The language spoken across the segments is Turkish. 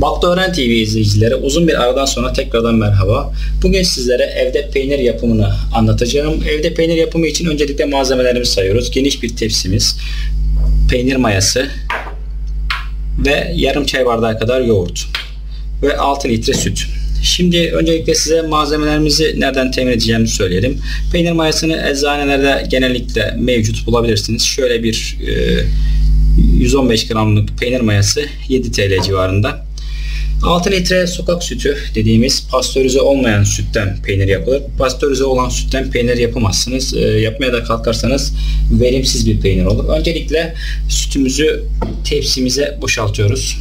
Baktören TV izleyicileri, uzun bir aradan sonra tekrardan merhaba. Bugün sizlere evde peynir yapımını anlatacağım. Evde peynir yapımı için öncelikle malzemelerimizi sayıyoruz. Geniş bir tepsimiz, peynir mayası ve yarım çay bardağı kadar yoğurt ve 6 litre süt. Şimdi öncelikle size malzemelerimizi nereden temin edeceğimizi söyleyelim. Peynir mayasını eczanelerde genellikle mevcut bulabilirsiniz. Şöyle bir 115 gramlık peynir mayası 7 TL civarında. 6 litre sokak sütü dediğimiz pastörize olmayan sütten peynir yapılır. Pastörize olan sütten peynir yapamazsınız. Yapmaya da kalkarsanız verimsiz bir peynir olur. Öncelikle sütümüzü tepsimize boşaltıyoruz.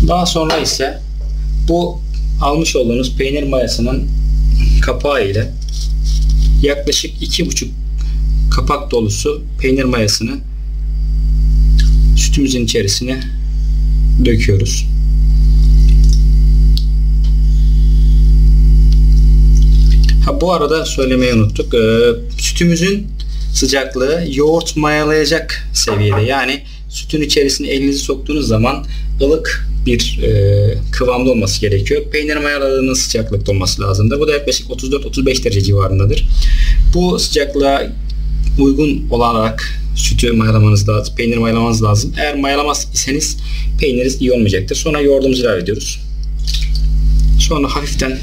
Daha sonra ise bu almış olduğunuz peynir mayasının kapağı ile yaklaşık 2,5 kapak dolusu peynir mayasını sütümüzün içerisine döküyoruz. Bu arada söylemeyi unuttuk. Sütümüzün sıcaklığı yoğurt mayalayacak seviyede. Yani sütün içerisine elinizi soktuğunuz zaman ılık bir kıvamda olması gerekiyor. Peynir mayaladığınız sıcaklıkta olması lazımdır. Bu da yaklaşık 34-35 derece civarındadır. Bu sıcaklığa uygun olarak sütü mayalamanız lazım. Peynir mayalamanız lazım. Eğer mayalamaz iseniz peyniriniz iyi olmayacaktır. Sonra yoğurdumuzu ilave ediyoruz. Sonra hafiften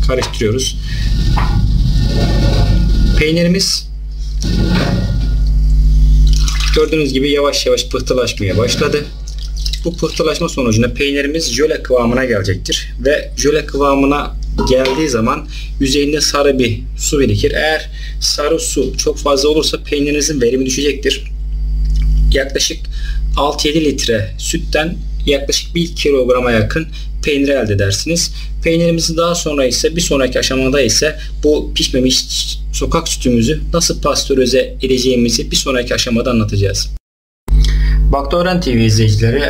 karıştırıyoruz. Peynirimiz gördüğünüz gibi yavaş yavaş pıhtılaşmaya başladı. Bu pıhtılaşma sonucunda peynirimiz jöle kıvamına gelecektir. Ve jöle kıvamına geldiği zaman yüzeyinde sarı bir su birikir. Eğer sarı su çok fazla olursa peynirinizin verimi düşecektir. Yaklaşık 6-7 litre sütten yaklaşık 1 kilograma yakın peynir elde edersiniz. Peynirimizi daha sonra ise bir sonraki aşamada ise bu pişmemiş sokak sütümüzü nasıl pastörize edeceğimizi bir sonraki aşamada anlatacağız. Baktören TV izleyicileri,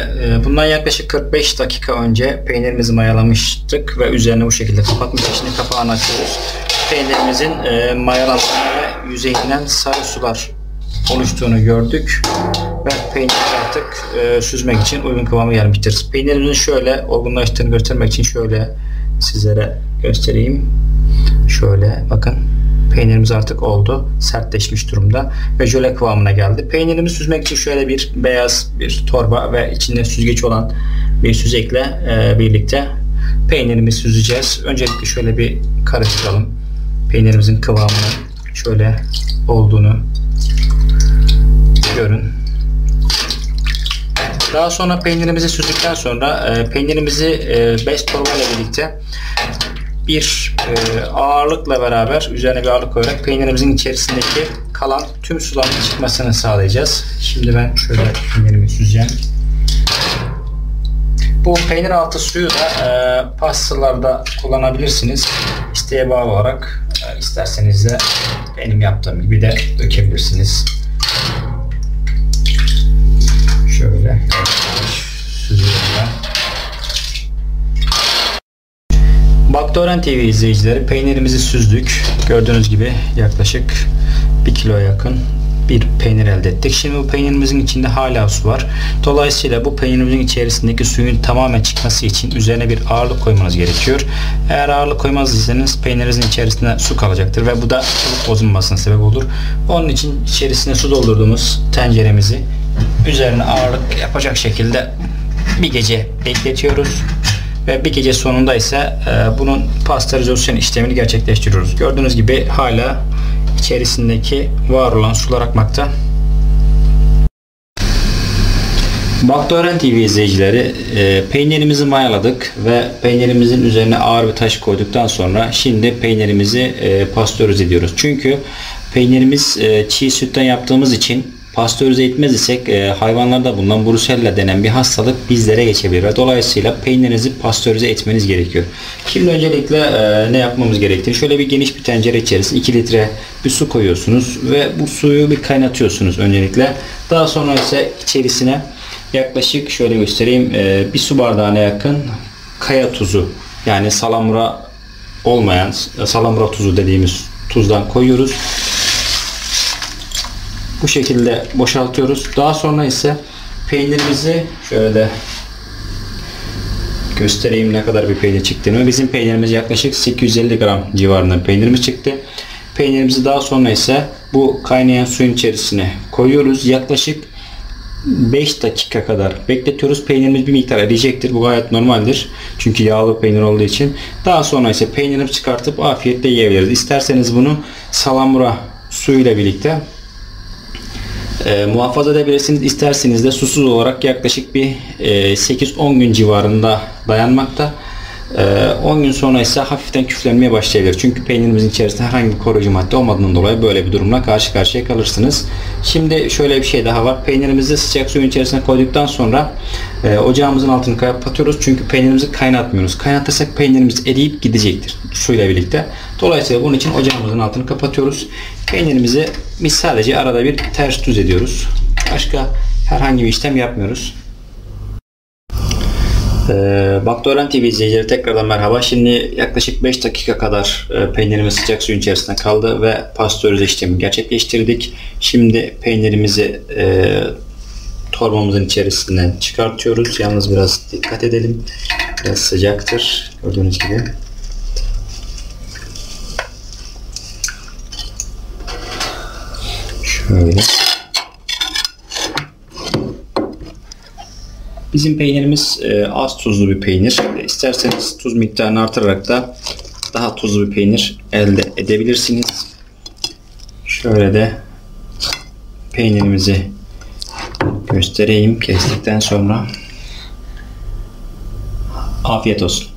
bundan yaklaşık 45 dakika önce peynirimizi mayalamıştık ve üzerine bu şekilde kapatmıştık. Şimdi kapağını açıyoruz. Peynirimizin mayalanmasını ve yüzeyinden sarı sular oluştuğunu gördük ve peynir artık süzmek için uygun kıvama gelmiştir. Peynirimizin şöyle olgunlaştığını göstermek için şöyle sizlere göstereyim. Şöyle bakın. Peynirimiz artık oldu. Sertleşmiş durumda ve jöle kıvamına geldi. Peynirimizi süzmek için şöyle bir beyaz bir torba ve içinde süzgeç olan bir süzekle birlikte peynirimizi süzeceğiz. Öncelikle şöyle bir karıştıralım. Peynirimizin kıvamının şöyle olduğunu görün. Daha sonra peynirimizi süzdükten sonra peynirimizi bez torba ile birlikte bir ağırlıkla beraber üzerine bir ağırlık koyarak peynirimizin içerisindeki kalan tüm suların çıkmasını sağlayacağız. Şimdi ben şöyle peynirimi süzeceğim. Bu peynir altı suyu da pastalarda kullanabilirsiniz. İsteğe bağlı olarak isterseniz de benim yaptığım gibi de dökebilirsiniz. Şöyle süzüyorum ben. Baktören TV izleyicileri, peynirimizi süzdük. Gördüğünüz gibi yaklaşık 1 kiloya yakın bir peynir elde ettik. Şimdi bu peynirimizin içinde hala su var. Dolayısıyla bu peynirimizin içerisindeki suyun tamamen çıkması için üzerine bir ağırlık koymanız gerekiyor. Eğer ağırlık koymazsanız peynirinizin içerisinde su kalacaktır ve bu da çabuk bozulmasına sebep olur. Onun için içerisine su doldurduğumuz tenceremizi üzerine ağırlık yapacak şekilde bir gece bekletiyoruz. Ve bir gece sonunda ise bunun pastörizasyon işlemini gerçekleştiriyoruz. Gördüğünüz gibi hala içerisindeki var olan sular akmakta. Baktören TV izleyicileri, peynirimizi mayaladık ve peynirimizin üzerine ağır bir taş koyduktan sonra şimdi peynirimizi pastörize ediyoruz. Çünkü peynirimiz çiğ sütten yaptığımız için pastörize etmez isek hayvanlarda bulunan Brusella denen bir hastalık bizlere geçebilir ve dolayısıyla peynirinizi pastörize etmeniz gerekiyor. Şimdi öncelikle ne yapmamız gerektiğini, şöyle bir geniş bir tencere içerisine 2 litre bir su koyuyorsunuz ve bu suyu bir kaynatıyorsunuz öncelikle. Daha sonra ise içerisine yaklaşık şöyle göstereyim, bir su bardağına yakın kaya tuzu, yani salamura olmayan salamura tuzu dediğimiz tuzdan koyuyoruz. Bu şekilde boşaltıyoruz. Daha sonra ise peynirimizi şöyle de göstereyim ne kadar bir peynir çıktığını. Bizim peynirimiz yaklaşık 850 gram civarında peynirimiz çıktı. Peynirimizi daha sonra ise bu kaynayan suyun içerisine koyuyoruz. Yaklaşık 5 dakika kadar bekletiyoruz. Peynirimiz bir miktar eriyecektir. Bu gayet normaldir. Çünkü yağlı peynir olduğu için. Daha sonra ise peynirimizi çıkartıp afiyetle yiyebiliriz. İsterseniz bunu salamura suyuyla birlikte muhafaza edebilirsiniz. İsterseniz de susuz olarak yaklaşık bir 8-10 gün civarında dayanmakta. 10 gün sonra ise hafiften küflenmeye başlayabilir. Çünkü peynirimizin içerisinde herhangi bir koruyucu madde olmadığından dolayı böyle bir durumla karşı karşıya kalırsınız. Şimdi şöyle bir şey daha var. Peynirimizi sıcak suyun içerisine koyduktan sonra ocağımızın altını kapatıyoruz. Çünkü peynirimizi kaynatmıyoruz. Kaynatırsak peynirimiz eriyip gidecektir suyla birlikte. Dolayısıyla bunun için ocağımızın altını kapatıyoruz. Peynirimizi biz sadece arada bir ters düz ediyoruz. Başka herhangi bir işlem yapmıyoruz. Baktören TV izleyicileri tekrardan merhaba. Şimdi yaklaşık 5 dakika kadar peynirimiz sıcak suyun içerisinde kaldı ve pastörize işlemi gerçekleştirdik. Şimdi peynirimizi torbamızın içerisinden çıkartıyoruz. Yalnız biraz dikkat edelim. Biraz sıcaktır. Gördüğünüz gibi. Şöyle. Bizim peynirimiz az tuzlu bir peynir. İsterseniz tuz miktarını artırarak da daha tuzlu bir peynir elde edebilirsiniz. Şöyle de peynirimizi göstereyim kestikten sonra. Afiyet olsun.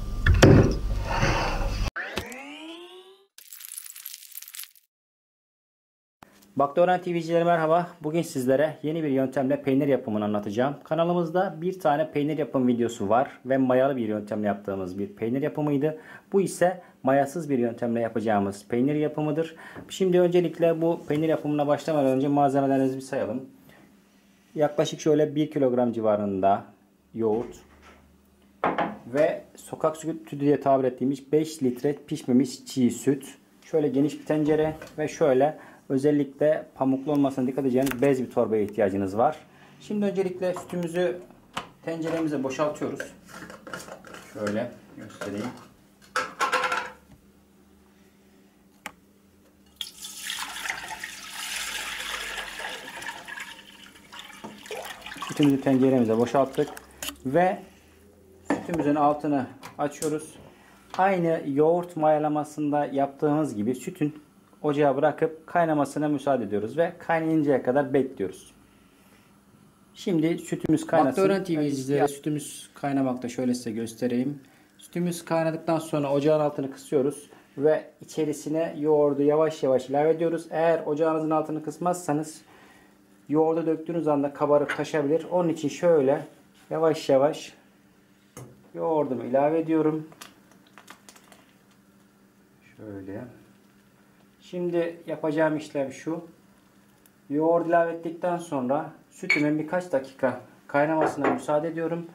Baktören TV'cileri merhaba. Bugün sizlere yeni bir yöntemle peynir yapımını anlatacağım. Kanalımızda bir tane peynir yapım videosu var ve mayalı bir yöntemle yaptığımız bir peynir yapımıydı. Bu ise mayasız bir yöntemle yapacağımız peynir yapımıdır. Şimdi öncelikle bu peynir yapımına başlamadan önce malzemelerimizi bir sayalım. Yaklaşık şöyle 1 kilogram civarında yoğurt ve sokak sütü diye tabir ettiğimiz 5 litre pişmemiş çiğ süt. Şöyle geniş bir tencere ve şöyle özellikle pamuklu olmasına dikkat edeceğiniz bez bir torbaya ihtiyacınız var. Şimdi öncelikle sütümüzü tenceremize boşaltıyoruz. Şöyle göstereyim. Sütümüzü tenceremize boşalttık ve sütümüzün altını açıyoruz. Aynı yoğurt mayalamasında yaptığımız gibi sütün ocağa bırakıp kaynamasına müsaade ediyoruz ve kaynayıncaya kadar bekliyoruz. Şimdi sütümüz kaynasın. Baktören TV izleyicileri, sütümüz kaynamakta. Şöyle size göstereyim. Sütümüz kaynadıktan sonra ocağın altını kısıyoruz ve içerisine yoğurdu yavaş yavaş ilave ediyoruz. Eğer ocağınızın altını kısmazsanız yoğurdu döktüğünüz anda kabarıp taşabilir. Onun için şöyle yavaş yavaş yoğurdumu ilave ediyorum. Şöyle. Şimdi yapacağım işlem şu. Yoğurt ilave ettikten sonra sütümün birkaç dakika kaynamasına müsaade ediyorum.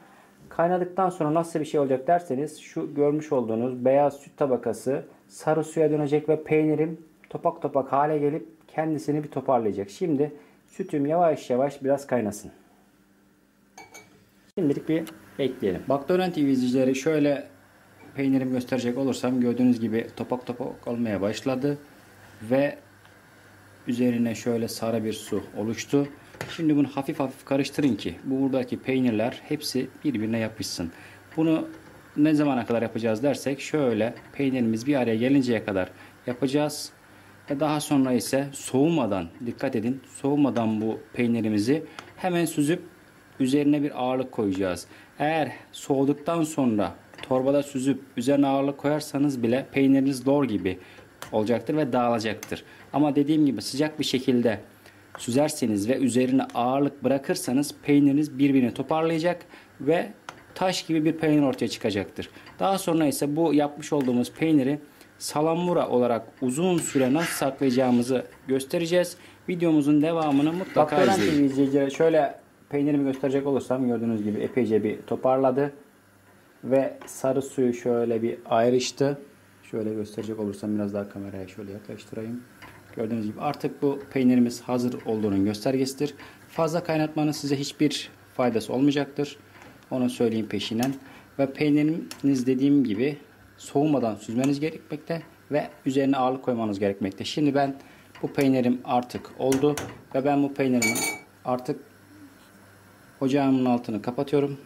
Kaynadıktan sonra nasıl bir şey olacak derseniz şu görmüş olduğunuz beyaz süt tabakası sarı suya dönecek ve peynirim topak topak hale gelip kendisini bir toparlayacak. Şimdi sütüm yavaş yavaş biraz kaynasın. Şimdilik bir bekleyelim. Baktören TV izleyicileri, şöyle peynirimi gösterecek olursam gördüğünüz gibi topak topak olmaya başladı. Ve üzerine şöyle sarı bir su oluştu. Şimdi bunu hafif hafif karıştırın ki buradaki peynirler hepsi birbirine yapışsın. Bunu ne zamana kadar yapacağız dersek şöyle peynirimiz bir araya gelinceye kadar yapacağız. Ve daha sonra ise soğumadan, dikkat edin, soğumadan bu peynirimizi hemen süzüp üzerine bir ağırlık koyacağız. Eğer soğuduktan sonra torbada süzüp üzerine ağırlık koyarsanız bile peyniriniz lor gibi olacaktır ve dağılacaktır. Ama dediğim gibi sıcak bir şekilde süzerseniz ve üzerine ağırlık bırakırsanız peyniriniz birbirini toparlayacak ve taş gibi bir peynir ortaya çıkacaktır. Daha sonra ise bu yapmış olduğumuz peyniri salamura olarak uzun süre nasıl saklayacağımızı göstereceğiz. Videomuzun devamını mutlaka izleyin. Şöyle peynirimi gösterecek olursam gördüğünüz gibi epeyce bir toparladı. Ve sarı suyu şöyle bir ayrıştı. Şöyle gösterecek olursam biraz daha kameraya şöyle yaklaştırayım. Gördüğünüz gibi artık bu peynirimiz hazır olduğunun göstergesidir. Fazla kaynatmanın size hiçbir faydası olmayacaktır. Onu söyleyeyim peşinen. Ve peyniriniz dediğim gibi soğumadan süzmeniz gerekmekte ve üzerine ağırlık koymanız gerekmekte. Şimdi ben bu peynirim artık oldu ve ben bu peynirimi artık ocağımın altını kapatıyorum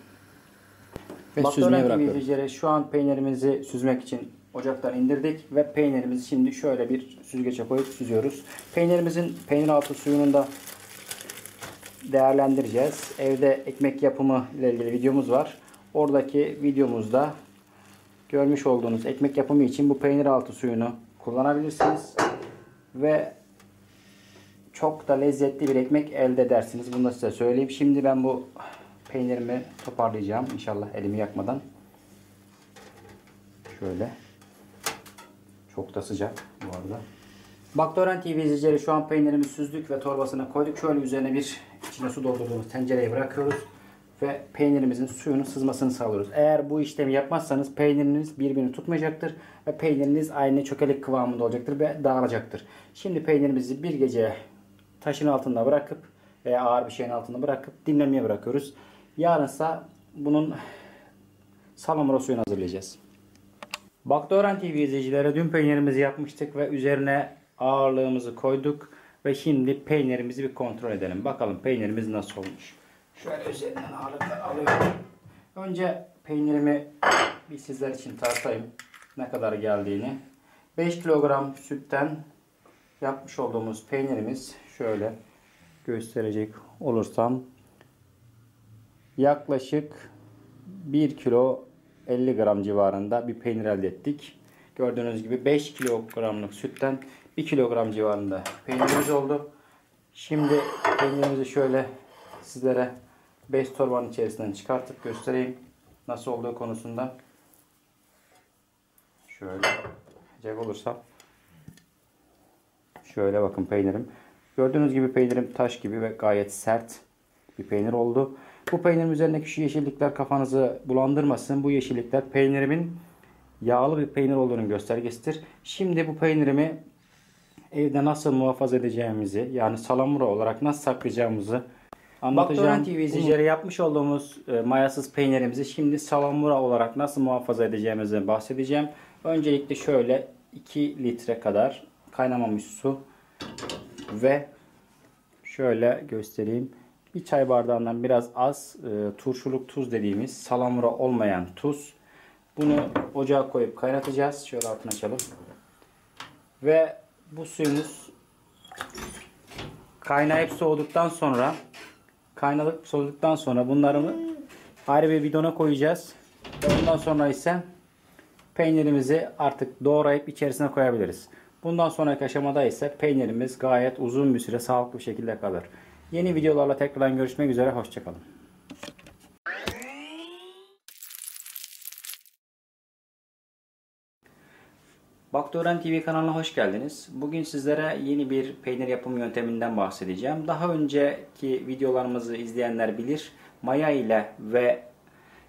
ve süzmeye bırakıyorum. Şu an peynirimizi süzmek için ocaktan indirdik ve peynirimizi şimdi şöyle bir süzgece koyup süzüyoruz. Peynirimizin peynir altı suyunu da değerlendireceğiz. Evde ekmek yapımı ile ilgili videomuz var. Oradaki videomuzda görmüş olduğunuz ekmek yapımı için bu peynir altı suyunu kullanabilirsiniz. Ve çok da lezzetli bir ekmek elde edersiniz. Bunu da size söyleyeyim. Şimdi ben bu peynirimi toparlayacağım. İnşallah elimi yakmadan. Şöyle. Çok da sıcak bu arada. Baktören TV izleyicileri, şu an peynirimi süzdük ve torbasına koyduk. Şöyle üzerine bir içine su doldurduğumuz tencereye bırakıyoruz. Ve peynirimizin suyunun sızmasını sağlıyoruz. Eğer bu işlemi yapmazsanız peyniriniz birbirini tutmayacaktır. Ve peyniriniz aynı çökelek kıvamında olacaktır ve dağılacaktır. Şimdi peynirimizi bir gece taşın altında bırakıp veya ağır bir şeyin altında bırakıp dinlenmeye bırakıyoruz. Yarınsa bunun salamura suyunu hazırlayacağız. Baktören TV izleyicileri, dün peynirimizi yapmıştık ve üzerine ağırlığımızı koyduk. Ve şimdi peynirimizi bir kontrol edelim. Bakalım peynirimiz nasıl olmuş. Şöyle üzerinden ağırlıkla alıyorum. Önce peynirimi bir sizler için tartayım ne kadar geldiğini. 5 kilogram sütten yapmış olduğumuz peynirimiz, şöyle gösterecek olursam, yaklaşık 1 kilo 50 gram civarında bir peynir elde ettik. Gördüğünüz gibi 5 kilogramlık sütten 1 kilogram civarında peynirimiz oldu. Şimdi peynirimizi şöyle sizlere bez torbanın içerisinden çıkartıp göstereyim nasıl olduğu konusunda. Şöyle yapacak olursam, şöyle bakın peynirim. Gördüğünüz gibi peynirim taş gibi ve gayet sert bir peynir oldu. Bu peynirin üzerindeki şu yeşillikler kafanızı bulandırmasın. Bu yeşillikler peynirimin yağlı bir peynir olduğunun göstergesidir. Şimdi bu peynirimi evde nasıl muhafaza edeceğimizi, yani salamura olarak nasıl saklayacağımızı anlatacağım. Baktören TV izleyicileri, yapmış olduğumuz mayasız peynirimizi şimdi salamura olarak nasıl muhafaza edeceğimizi bahsedeceğim. Öncelikle şöyle 2 litre kadar kaynamamış su ve şöyle göstereyim, bir çay bardağından biraz az turşuluk tuz dediğimiz salamura olmayan tuz. Bunu ocağa koyup kaynatacağız. Şöyle altını açalım. Ve bu suyumuz kaynayıp soğuduktan sonra bunları ayrı bir bidona koyacağız. Ve ondan sonra ise peynirimizi artık doğrayıp içerisine koyabiliriz. Bundan sonraki aşamada ise peynirimiz gayet uzun bir süre sağlıklı bir şekilde kalır. Yeni videolarla tekrar görüşmek üzere. Hoşçakalın. Baktören TV kanalına hoş geldiniz. Bugün sizlere yeni bir peynir yapım yönteminden bahsedeceğim. Daha önceki videolarımızı izleyenler bilir. Maya ile ve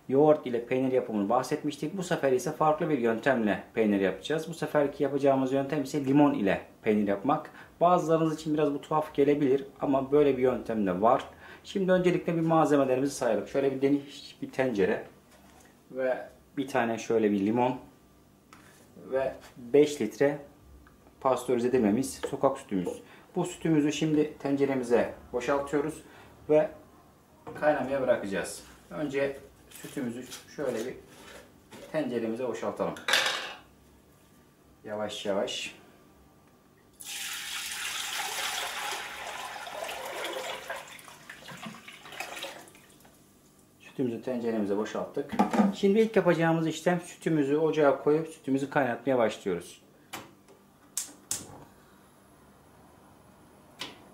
yoğurt ile peynir yapımını bahsetmiştik. Bu sefer ise farklı bir yöntemle peynir yapacağız. Bu seferki yapacağımız yöntem ise limon ile peynir yapmak. Bazılarınız için biraz bu tuhaf gelebilir ama böyle bir yöntem de var. Şimdi öncelikle bir malzemelerimizi sayalım. Şöyle bir geniş bir tencere ve bir tane şöyle bir limon ve 5 litre pastörize edilmemiş sokak sütümüz. Bu sütümüzü şimdi tenceremize boşaltıyoruz ve kaynamaya bırakacağız. Önce sütümüzü şöyle bir tenceremize boşaltalım. Yavaş yavaş. Sütümüzü tenceremize boşalttık. Şimdi ilk yapacağımız işlem, sütümüzü ocağa koyup sütümüzü kaynatmaya başlıyoruz.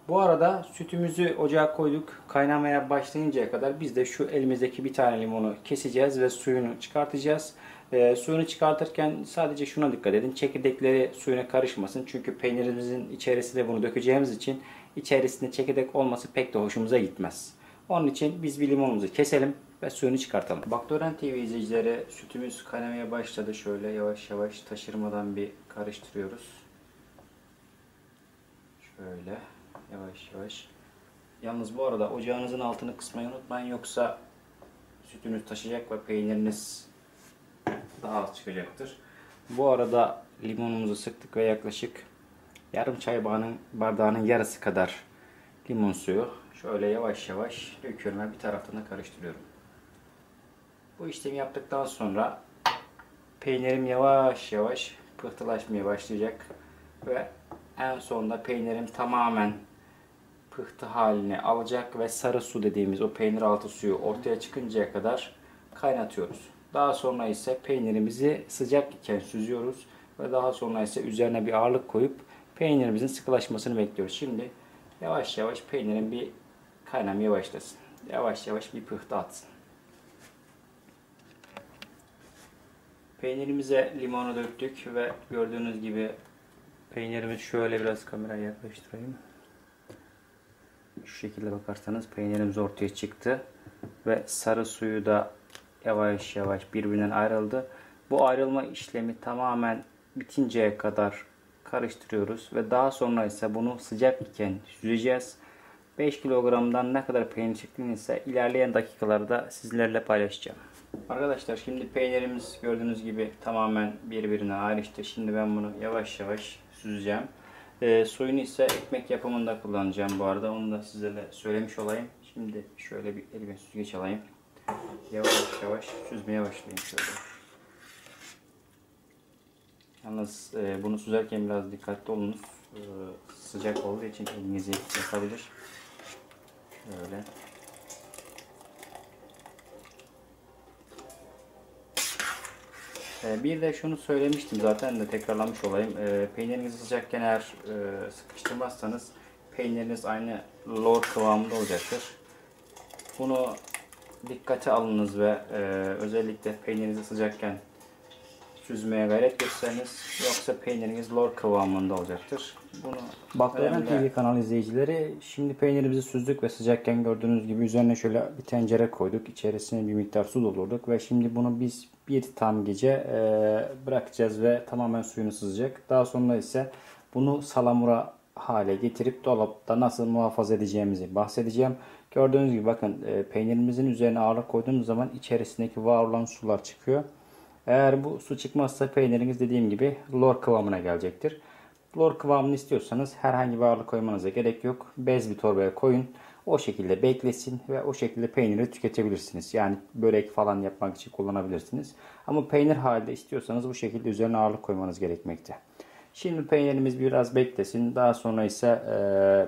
Bu arada sütümüzü ocağa koyduk. Kaynamaya başlayıncaya kadar biz de şu elimizdeki bir tane limonu keseceğiz ve suyunu çıkartacağız. Suyunu çıkartırken sadece şuna dikkat edin. Çekirdekleri suyuna karışmasın. Çünkü peynirimizin içerisine bunu dökeceğimiz için içerisinde çekirdek olması pek de hoşumuza gitmez. Onun için biz bir limonumuzu keselim. ve suyunu çıkartalım. Baktören TV izleyicileri, sütümüz kaynamaya başladı. Şöyle yavaş yavaş taşırmadan bir karıştırıyoruz. Şöyle yavaş yavaş. Yalnız bu arada ocağınızın altını kısmayı unutmayın, yoksa sütünüz taşacak ve peyniriniz daha az çıkacaktır. Bu arada limonumuzu sıktık ve yaklaşık yarım çay bardağının yarısı kadar limon suyu şöyle yavaş yavaş döküyorum ve bir taraftan da karıştırıyorum. Bu işlemi yaptıktan sonra peynirim yavaş yavaş pıhtılaşmaya başlayacak ve en sonunda peynirim tamamen pıhtı halini alacak ve sarı su dediğimiz o peynir altı suyu ortaya çıkıncaya kadar kaynatıyoruz. Daha sonra ise peynirimizi sıcak iken süzüyoruz ve daha sonra ise üzerine bir ağırlık koyup peynirimizin sıkılaşmasını bekliyoruz. Şimdi yavaş yavaş peynirin bir kaynamaya başlasın. Yavaş yavaş bir pıhtı atsın. Peynirimize limonu döktük ve gördüğünüz gibi peynirimiz, şöyle biraz kameraya yaklaştırayım. Şu şekilde bakarsanız peynirimiz ortaya çıktı ve sarı suyu da yavaş yavaş birbirinden ayrıldı. Bu ayrılma işlemi tamamen bitinceye kadar karıştırıyoruz ve daha sonra ise bunu sıcak iken süzeceğiz. 5 kilogramdan ne kadar peynir çıktığını ise ilerleyen dakikalarda sizlerle paylaşacağım. Arkadaşlar, şimdi peynirimiz gördüğünüz gibi tamamen birbirine ayrıştı. Şimdi ben bunu yavaş yavaş süzeceğim. Suyunu ise ekmek yapımında kullanacağım bu arada. Onu da sizlerle söylemiş olayım. Şimdi şöyle bir elime süzgeç alayım. Yavaş yavaş süzmeye başlayayım şöyle. Yalnız bunu süzerken biraz dikkatli olunuz. Sıcak olduğu için elinizi yakabilir. Şöyle. Bir de şunu söylemiştim zaten de tekrarlamış olayım. Peynirinizi sıcakken eğer sıkıştırmazsanız peyniriniz aynı lor kıvamında olacaktır. Bunu dikkate alınız ve özellikle peynirinizi sıcakken süzmeye gayret gösteriniz. Yoksa peyniriniz lor kıvamında olacaktır. Bunu Baktören TV kanal izleyicileri, şimdi peynirimizi süzdük ve sıcakken gördüğünüz gibi üzerine şöyle bir tencere koyduk. İçerisine bir miktar su doldurduk ve şimdi bunu biz bir tam gece bırakacağız ve tamamen suyunu sızacak. Daha sonra ise bunu salamura hale getirip dolapta nasıl muhafaza edeceğimizi bahsedeceğim. Gördüğünüz gibi bakın, peynirimizin üzerine ağırlık koyduğumuz zaman içerisindeki var olan sular çıkıyor. Eğer bu su çıkmazsa peyniriniz dediğim gibi lor kıvamına gelecektir. Lor kıvamını istiyorsanız herhangi bir ağırlık koymanıza gerek yok. Bez bir torbaya koyun. O şekilde beklesin ve o şekilde peyniri tüketebilirsiniz. Yani börek falan yapmak için kullanabilirsiniz. Ama peynir halde istiyorsanız bu şekilde üzerine ağırlık koymanız gerekmekte. Şimdi peynirimiz biraz beklesin. Daha sonra ise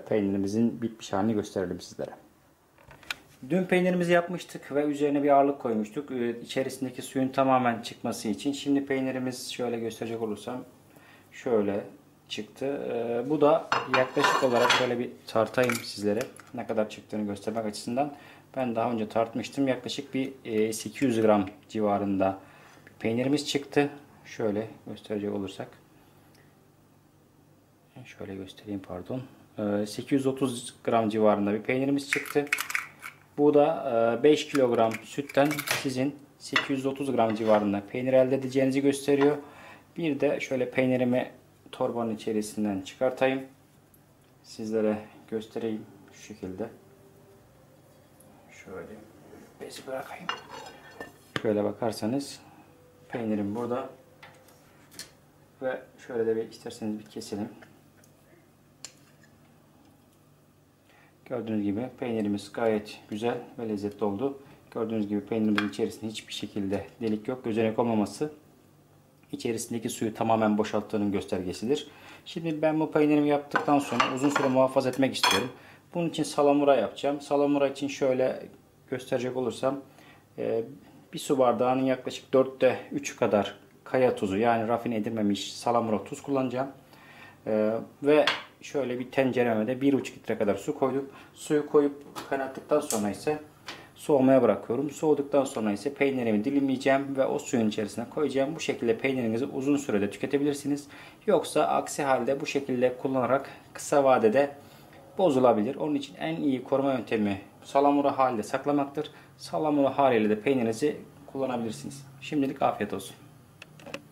peynirimizin bitmiş halini gösterelim sizlere. Dün peynirimizi yapmıştık ve üzerine bir ağırlık koymuştuk. İçerisindeki suyun tamamen çıkması için. Şimdi peynirimiz, şöyle gösterecek olursam, şöyle çıktı. Bu da yaklaşık olarak, şöyle bir tartayım sizlere ne kadar çıktığını göstermek açısından. Ben daha önce tartmıştım. Yaklaşık bir 800 gram civarında bir peynirimiz çıktı. Şöyle gösterecek olursak. Şöyle göstereyim, pardon. 830 gram civarında bir peynirimiz çıktı. Bu da 5 kilogram sütten sizin 830 gram civarında peynir elde edeceğinizi gösteriyor. Bir de şöyle peynirimi torbanın içerisinden çıkartayım. Sizlere göstereyim şu şekilde. Şöyle bezi bırakayım. Şöyle bakarsanız peynirim burada. Ve şöyle de bir isterseniz bir keselim. Gördüğünüz gibi peynirimiz gayet güzel ve lezzetli oldu. Gördüğünüz gibi peynirimizin içerisinde hiçbir şekilde delik yok. Gözenek olmaması içerisindeki suyu tamamen boşalttığının göstergesidir. Şimdi ben bu peynirimi yaptıktan sonra uzun süre muhafaza etmek istiyorum. Bunun için salamura yapacağım. Salamura için şöyle gösterecek olursam bir su bardağının yaklaşık 4'te 3 kadar kaya tuzu, yani rafine edilmemiş salamura tuz kullanacağım. Ve şöyle bir tencereme de 1,5 litre kadar su koyduk. Suyu koyup kaynattıktan sonra ise soğumaya bırakıyorum. Soğuduktan sonra ise peynirimi dilimleyeceğim ve o suyun içerisine koyacağım. Bu şekilde peynirinizi uzun sürede tüketebilirsiniz. Yoksa aksi halde bu şekilde kullanarak kısa vadede bozulabilir. Onun için en iyi koruma yöntemi salamura halinde saklamaktır. Salamura haliyle de peynirinizi kullanabilirsiniz. Şimdilik afiyet olsun.